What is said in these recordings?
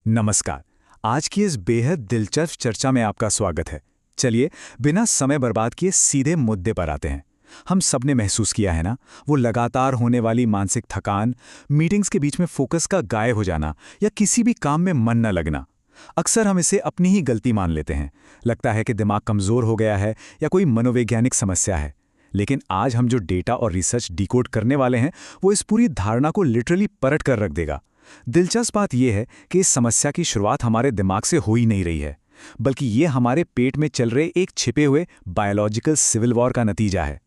नमस्कार। आज की इस बेहद दिलचस्प चर्चा में आपका स्वागत है। चलिए, बिना समय बर्बाद किए सीधे मुद्दे पर आते हैं। हम सबने महसूस किया है ना, वो लगातार होने वाली मानसिक थकान, मीटिंग्स के बीच में फोकस का गायब हो जाना या किसी भी काम में मन न लगना। अक्सर हम इसे अपनी ही गलती मान लेते हैं। लगता है कि दिमाग कमज़ोर हो गया है या कोई मनोवैज्ञानिक समस्या है। लेकिन आज हम जो डेटा और रिसर्च डिकोड करने वाले हैं, वो इस पूरी धारणा को लिटरली पलट कर रख देगा। दिलचस्प बात यह है कि इस समस्या की शुरुआत हमारे दिमाग से हो ही नहीं रही है, बल्कि ये हमारे पेट में चल रहे एक छिपे हुए बायोलॉजिकल सिविल वॉर का नतीजा है।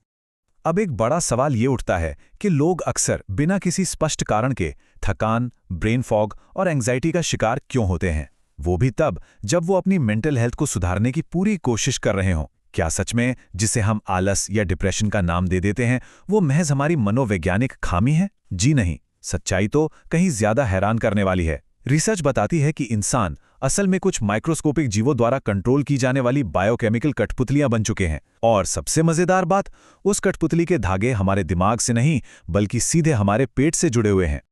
अब एक बड़ा सवाल ये उठता है कि लोग अक्सर बिना किसी स्पष्ट कारण के थकान, ब्रेन फॉग और एंग्जाइटी का शिकार क्यों होते हैं, वो भी तब जब वो अपनी मेंटल हेल्थ को सुधारने की पूरी कोशिश कर रहे हों। क्या सच में जिसे हम आलस या डिप्रेशन का नाम दे देते हैं वो महज हमारी मनोवैज्ञानिक खामी है? जी नहीं, सच्चाई तो कहीं ज्यादा हैरान करने वाली है। रिसर्च बताती है कि इंसान असल में कुछ माइक्रोस्कोपिक जीवों द्वारा कंट्रोल की जाने वाली बायोकेमिकल कठपुतलियां बन चुके हैं। और सबसे मजेदार बात, उस कठपुतली के धागे हमारे दिमाग से नहीं बल्कि सीधे हमारे पेट से जुड़े हुए हैं।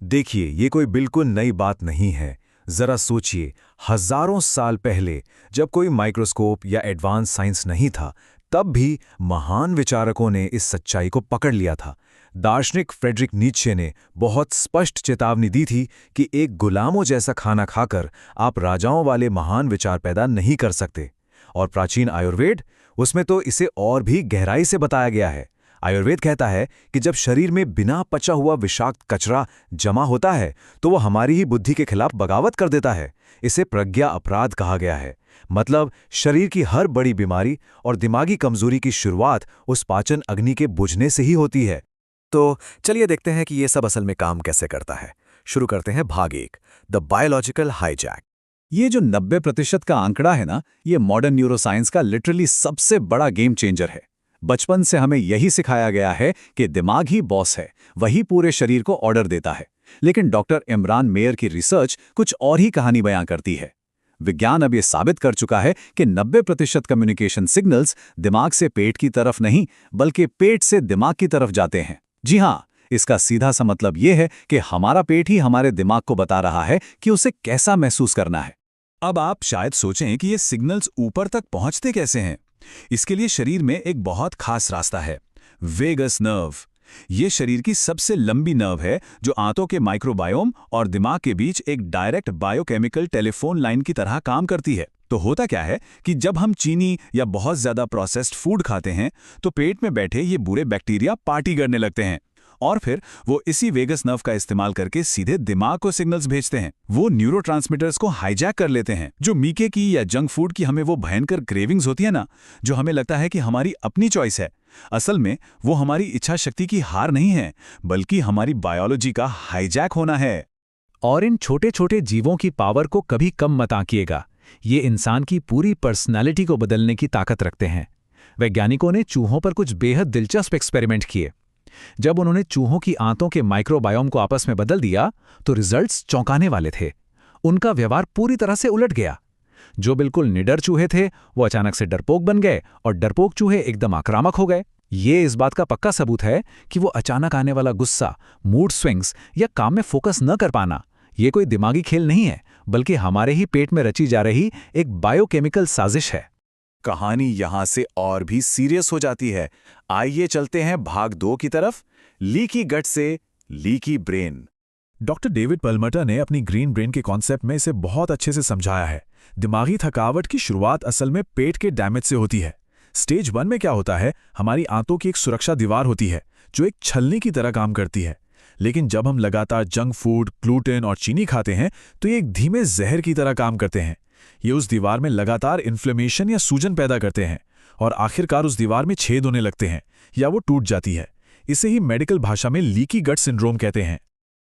देखिए, ये कोई बिल्कुल नई बात नहीं है। जरा सोचिए, हजारों साल पहले जब कोई माइक्रोस्कोप या एडवांस साइंस नहीं था, तब भी महान विचारकों ने इस सच्चाई को पकड़ लिया था। दार्शनिक फ्रेडरिक नीत्शे ने बहुत स्पष्ट चेतावनी दी थी कि एक गुलामों जैसा खाना खाकर आप राजाओं वाले महान विचार पैदा नहीं कर सकते। और प्राचीन आयुर्वेद, उसमें तो इसे और भी गहराई से बताया गया है। आयुर्वेद कहता है कि जब शरीर में बिना पचा हुआ विषाक्त कचरा जमा होता है तो वो हमारी ही बुद्धि के खिलाफ बगावत कर देता है। इसे प्रज्ञा अपराध कहा गया है। मतलब शरीर की हर बड़ी बीमारी और दिमागी कमजोरी की शुरुआत उस पाचन अग्नि के बुझने से ही होती है। तो चलिए देखते हैं कि ये सब असल में काम कैसे करता है। शुरू करते हैं भाग 1, द बायोलॉजिकल हाईजैक। ये जो 90% का आंकड़ा है ना, ये मॉडर्न न्यूरोसाइंस का लिटरली सबसे बड़ा गेम चेंजर है। बचपन से हमें यही सिखाया गया है कि दिमाग ही बॉस है, वही पूरे शरीर को ऑर्डर देता है। लेकिन डॉक्टर इमरान मेयर की रिसर्च कुछ और ही कहानी बयां करती है। विज्ञान अब ये साबित कर चुका है कि 90% कम्युनिकेशन सिग्नल्स दिमाग से पेट की तरफ नहीं, बल्कि पेट से दिमाग की तरफ जाते हैं। जी हाँ, इसका सीधा सा मतलब ये है कि हमारा पेट ही हमारे दिमाग को बता रहा है कि उसे कैसा महसूस करना है। अब आप शायद सोचें कि ये सिग्नल्स ऊपर तक पहुंचते कैसे हैं। इसके लिए शरीर में एक बहुत खास रास्ता है, वेगस नर्व। ये शरीर की सबसे लंबी नर्व है जो आंतों के माइक्रोबायोम और दिमाग के बीच एक डायरेक्ट बायोकेमिकल टेलीफोन लाइन की तरह काम करती है। तो होता क्या है कि जब हम चीनी या बहुत ज्यादा प्रोसेस्ड फूड खाते हैं तो पेट में बैठे ये बुरे बैक्टीरिया पार्टी करने लगते हैं और फिर वो इसी वेगस नर्व का इस्तेमाल करके सीधे दिमाग को सिग्नल्स भेजते हैं। वो न्यूरोट्रांसमीटर्स को हाईजैक कर लेते हैं। जो मीके की या जंक फूड की हमें वो भयंकर क्रेविंग्स होती है ना, जो हमें लगता है कि हमारी अपनी चॉइस है, असल में वो हमारी इच्छा शक्ति की हार नहीं है, बल्कि हमारी बायोलॉजी का हाईजैक होना है। और इन छोटे छोटे जीवों की पावर को कभी कम मत आंकिएगा। ये इंसान की पूरी पर्सनालिटी को बदलने की ताकत रखते हैं। वैज्ञानिकों ने चूहों पर कुछ बेहद दिलचस्प एक्सपेरिमेंट किए। जब उन्होंने चूहों की आंतों के माइक्रोबायोम को आपस में बदल दिया तो रिजल्ट्स चौंकाने वाले थे। उनका व्यवहार पूरी तरह से उलट गया। जो बिल्कुल निडर चूहे थे वो अचानक से डरपोक बन गए और डरपोक चूहे एकदम आक्रामक हो गए। ये इस बात का पक्का सबूत है कि वो अचानक आने वाला गुस्सा, मूड स्विंग्स या काम में फोकस न कर पाना, ये कोई दिमागी खेल नहीं है, बल्कि हमारे ही पेट में रची जा रही एक बायोकेमिकल साजिश है। कहानी यहां से और भी सीरियस हो जाती है। आइए चलते हैं भाग 2 की तरफ, लीकी गट से लीकी ब्रेन। डॉक्टर डेविड परलमटर ने अपनी ग्रीन ब्रेन के कॉन्सेप्ट में इसे बहुत अच्छे से समझाया है। दिमागी थकावट की शुरुआत असल में पेट के डैमेज से होती है। स्टेज 1 में क्या होता है, हमारी आंतों की एक सुरक्षा दीवार होती है जो एक छलनी की तरह काम करती है। लेकिन जब हम लगातार जंक फूड, ग्लूटेन और चीनी खाते हैं तो ये एक धीमे जहर की तरह काम करते हैं। ये उस दीवार में लगातार इन्फ्लेमेशन या सूजन पैदा करते हैं और आखिरकार उस दीवार में छेद होने लगते हैं या वो टूट जाती है। इसे ही मेडिकल भाषा में लीकी गट सिंड्रोम कहते हैं।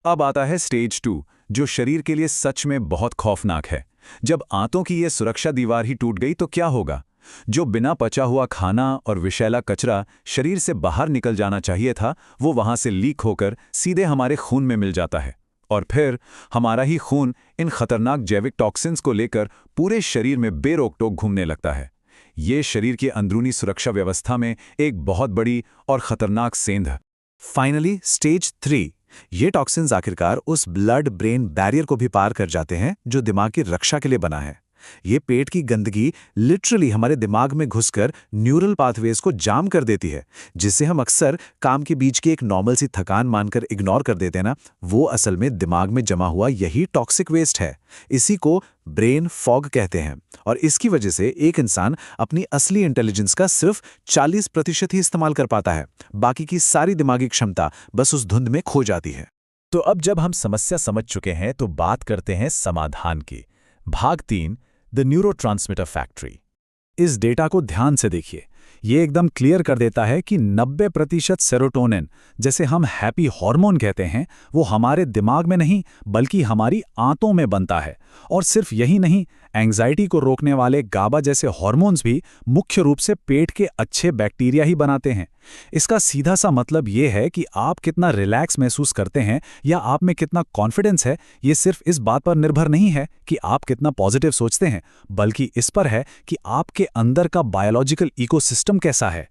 अब आता है स्टेज 2, जो शरीर के लिए सच में बहुत खौफनाक है। जब आंतों की ये सुरक्षा दीवार ही टूट गई तो क्या होगा? जो बिना पचा हुआ खाना और विषैला कचरा शरीर से बाहर निकल जाना चाहिए था, वो वहां से लीक होकर सीधे हमारे खून में मिल जाता है। और फिर हमारा ही खून इन खतरनाक जैविक टॉक्सिन्स को लेकर पूरे शरीर में बेरोक-टोक घूमने लगता है। ये शरीर की अंदरूनी सुरक्षा व्यवस्था में एक बहुत बड़ी और खतरनाक सेंध है। फाइनली स्टेज 3, ये टॉक्सिन्स आखिरकार उस ब्लड ब्रेन बैरियर को भी पार कर जाते हैं जो दिमाग की रक्षा के लिए बना है। ये पेट की गंदगी लिटरली हमारे दिमाग में घुसकर न्यूरल पाथवेज को जाम कर देती है, जिससे हम अक्सर काम के बीच की एक नॉर्मल सी थकान मानकर इग्नोर कर देते हैं ना, वो असल में दिमाग में जमा हुआ यही टॉक्सिक वेस्ट है। इसी को ब्रेन फॉग कहते हैं और इसकी वजह से एक इंसान अपनी असली इंटेलिजेंस का सिर्फ 40% ही इस्तेमाल कर पाता है। बाकी की सारी दिमागी क्षमता बस उस धुंध में खो जाती है। तो अब जब हम समस्या समझ चुके हैं तो बात करते हैं समाधान की। भाग 3, द न्यूरोट्रांसमीटर फैक्ट्री। इस डेटा को ध्यान से देखिए। ये एकदम क्लियर कर देता है कि 90% सेरोटोनिन, जैसे हम हैप्पी हार्मोन कहते हैं, वो हमारे दिमाग में नहीं बल्कि हमारी आंतों में बनता है। और सिर्फ यही नहीं, एंग्जाइटी को रोकने वाले गाबा जैसे हार्मोन्स भी मुख्य रूप से पेट के अच्छे बैक्टीरिया ही बनाते हैं। इसका सीधा सा मतलब ये है कि आप कितना रिलैक्स महसूस करते हैं या आप में कितना कॉन्फिडेंस है, ये सिर्फ इस बात पर निर्भर नहीं है कि आप कितना पॉजिटिव सोचते हैं, बल्कि इस पर है कि आपके अंदर का बायोलॉजिकल इकोसिस्टम कैसा है।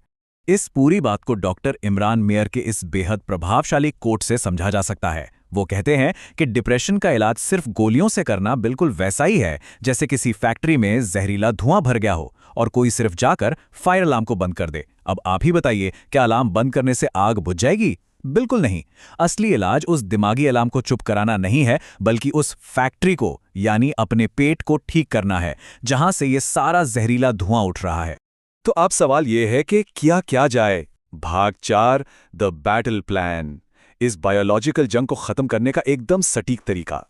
इस पूरी बात को डॉक्टर इमरान मेयर के इस बेहद प्रभावशाली कोट से समझा जा सकता है। वो कहते हैं कि डिप्रेशन का इलाज सिर्फ गोलियों से करना बिल्कुल वैसा ही है जैसे किसी फैक्ट्री में जहरीला धुआं भर गया हो और कोई सिर्फ जाकर फायर अलार्म को बंद कर दे। अब आप ही बताइए, क्या अलार्म बंद करने से आग बुझ जाएगी? बिल्कुल नहीं। असली इलाज उस दिमागी अलार्म को चुप कराना नहीं है, बल्कि उस फैक्ट्री को यानी अपने पेट को ठीक करना है, जहां से ये सारा जहरीला धुआं उठ रहा है। तो अब सवाल ये है कि क्या जाए? भाग 4, द बैटल प्लान। इस बायोलॉजिकल जंग को खत्म करने का एकदम सटीक तरीका।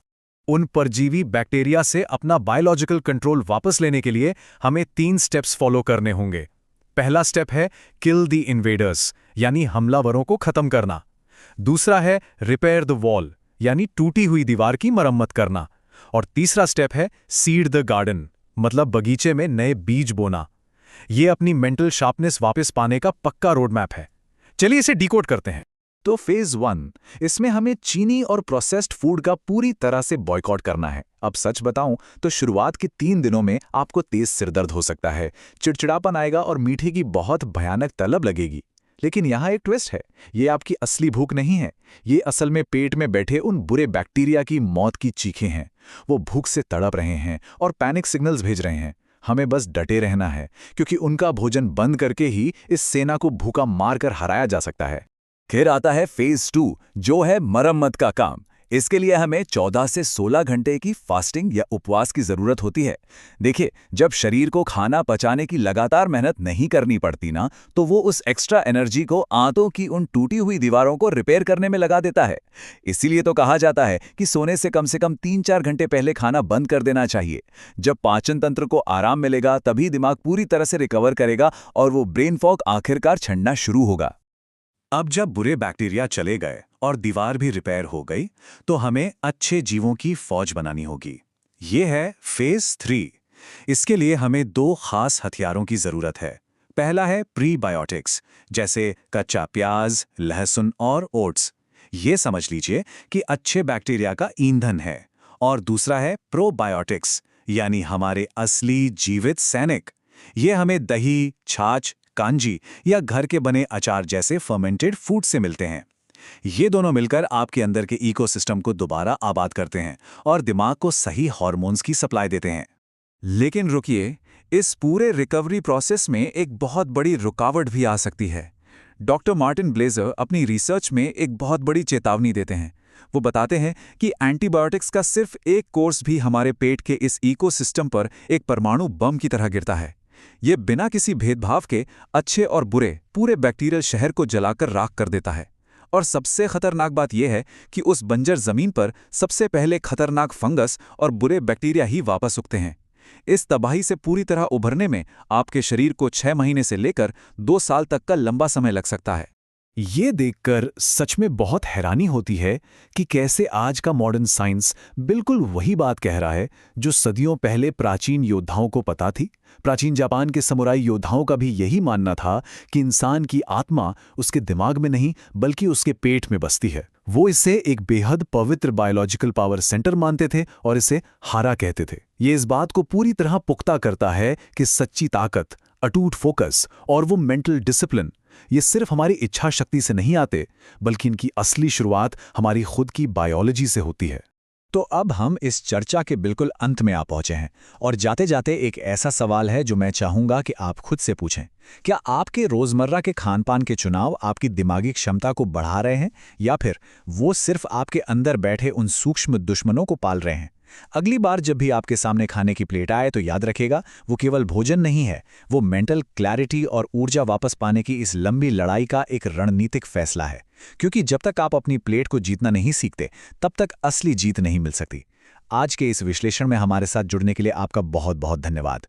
उन परजीवी बैक्टीरिया से अपना बायोलॉजिकल कंट्रोल वापस लेने के लिए हमें 3 स्टेप्स फॉलो करने होंगे। पहला स्टेप है किल द इन्वेडर्स, यानी हमलावरों को खत्म करना। दूसरा है रिपेयर द वॉल, यानी टूटी हुई दीवार की मरम्मत करना। और तीसरा स्टेप है सीड द गार्डन, मतलब बगीचे में नए बीज बोना। ये अपनी मेंटल शार्पनेस वापस पाने का पक्का रोड मैप है। चलिए इसे डिकोड करते हैं। तो फेज 1, इसमें हमें चीनी और प्रोसेस्ड फूड का पूरी तरह से बॉयकॉट करना है। अब सच बताऊं तो शुरुआत के 3 दिनों में आपको तेज सिरदर्द हो सकता है, चिड़चिड़ापन आएगा और मीठे की बहुत भयानक तलब लगेगी। लेकिन यहाँ एक ट्विस्ट है, ये आपकी असली भूख नहीं है, ये असल में पेट में बैठे उन बुरे बैक्टीरिया की मौत की चीखें हैं। वो भूख से तड़प रहे हैं और पैनिक सिग्नल्स भेज रहे हैं। हमें बस डटे रहना है, क्योंकि उनका भोजन बंद करके ही इस सेना को भूखा मारकर हराया जा सकता है। फिर आता है फेज 2, जो है मरम्मत का काम। इसके लिए हमें 14 से 16 घंटे की फास्टिंग या उपवास की जरूरत होती है। देखिए, जब शरीर को खाना पचाने की लगातार मेहनत नहीं करनी पड़ती ना, तो वो उस एक्स्ट्रा एनर्जी को आंतों की उन टूटी हुई दीवारों को रिपेयर करने में लगा देता है। इसीलिए तो कहा जाता है कि सोने से कम 3-4 घंटे पहले खाना बंद कर देना चाहिए। जब पाचन तंत्र को आराम मिलेगा, तभी दिमाग पूरी तरह से रिकवर करेगा और वो ब्रेन फॉग आखिरकार छंटना शुरू होगा। अब जब बुरे बैक्टीरिया चले गए और दीवार भी रिपेयर हो गई, तो हमें अच्छे जीवों की फौज बनानी होगी। ये है फेज 3। इसके लिए हमें 2 खास हथियारों की जरूरत है। पहला है प्रीबायोटिक्स, जैसे कच्चा प्याज, लहसुन और ओट्स। ये समझ लीजिए कि अच्छे बैक्टीरिया का ईंधन है। और दूसरा है प्रोबायोटिक्स, यानी हमारे असली जीवित सैनिक। ये हमें दही, छाछ, कांजी या घर के बने अचार जैसे फर्मेंटेड फूड से मिलते हैं। ये दोनों मिलकर आपके अंदर के इकोसिस्टम को दोबारा आबाद करते हैं और दिमाग को सही हार्मोन्स की सप्लाई देते हैं। लेकिन रुकिए, इस पूरे रिकवरी प्रोसेस में एक बहुत बड़ी रुकावट भी आ सकती है। डॉक्टर मार्टिन ब्लेजर अपनी रिसर्च में एक बहुत बड़ी चेतावनी देते हैं। वो बताते हैं कि एंटीबायोटिक्स का सिर्फ एक कोर्स भी हमारे पेट के इस इकोसिस्टम पर एक परमाणु बम की तरह गिरता है। ये बिना किसी भेदभाव के अच्छे और बुरे पूरे बैक्टीरियल शहर को जलाकर राख कर देता है। और सबसे खतरनाक बात यह है कि उस बंजर जमीन पर सबसे पहले खतरनाक फंगस और बुरे बैक्टीरिया ही वापस उगते हैं। इस तबाही से पूरी तरह उभरने में आपके शरीर को 6 महीने से लेकर 2 साल तक का लंबा समय लग सकता है। ये देखकर सच में बहुत हैरानी होती है कि कैसे आज का मॉडर्न साइंस बिल्कुल वही बात कह रहा है जो सदियों पहले प्राचीन योद्धाओं को पता थी। प्राचीन जापान के समुराई योद्धाओं का भी यही मानना था कि इंसान की आत्मा उसके दिमाग में नहीं बल्कि उसके पेट में बसती है। वो इसे एक बेहद पवित्र बायोलॉजिकल पावर सेंटर मानते थे और इसे हारा कहते थे। ये इस बात को पूरी तरह पुख्ता करता है कि सच्ची ताकत, अटूट फोकस और वो मेंटल डिसिप्लिन ये सिर्फ हमारी इच्छा शक्ति से नहीं आते, बल्कि इनकी असली शुरुआत हमारी खुद की बायोलॉजी से होती है। तो अब हम इस चर्चा के बिल्कुल अंत में आ पहुंचे हैं और जाते जाते एक ऐसा सवाल है जो मैं चाहूंगा कि आप खुद से पूछें। क्या आपके रोजमर्रा के खान-पान के चुनाव आपकी दिमागी क्षमता को बढ़ा रहे हैं या फिर वो सिर्फ आपके अंदर बैठे उन सूक्ष्म दुश्मनों को पाल रहे हैं? अगली बार जब भी आपके सामने खाने की प्लेट आए तो याद रखेगा, वो केवल भोजन नहीं है, वो मेंटल क्लैरिटी और ऊर्जा वापस पाने की इस लंबी लड़ाई का एक रणनीतिक फैसला है। क्योंकि जब तक आप अपनी प्लेट को जीतना नहीं सीखते, तब तक असली जीत नहीं मिल सकती। आज के इस विश्लेषण में हमारे साथ जुड़ने के लिए आपका बहुत बहुत धन्यवाद।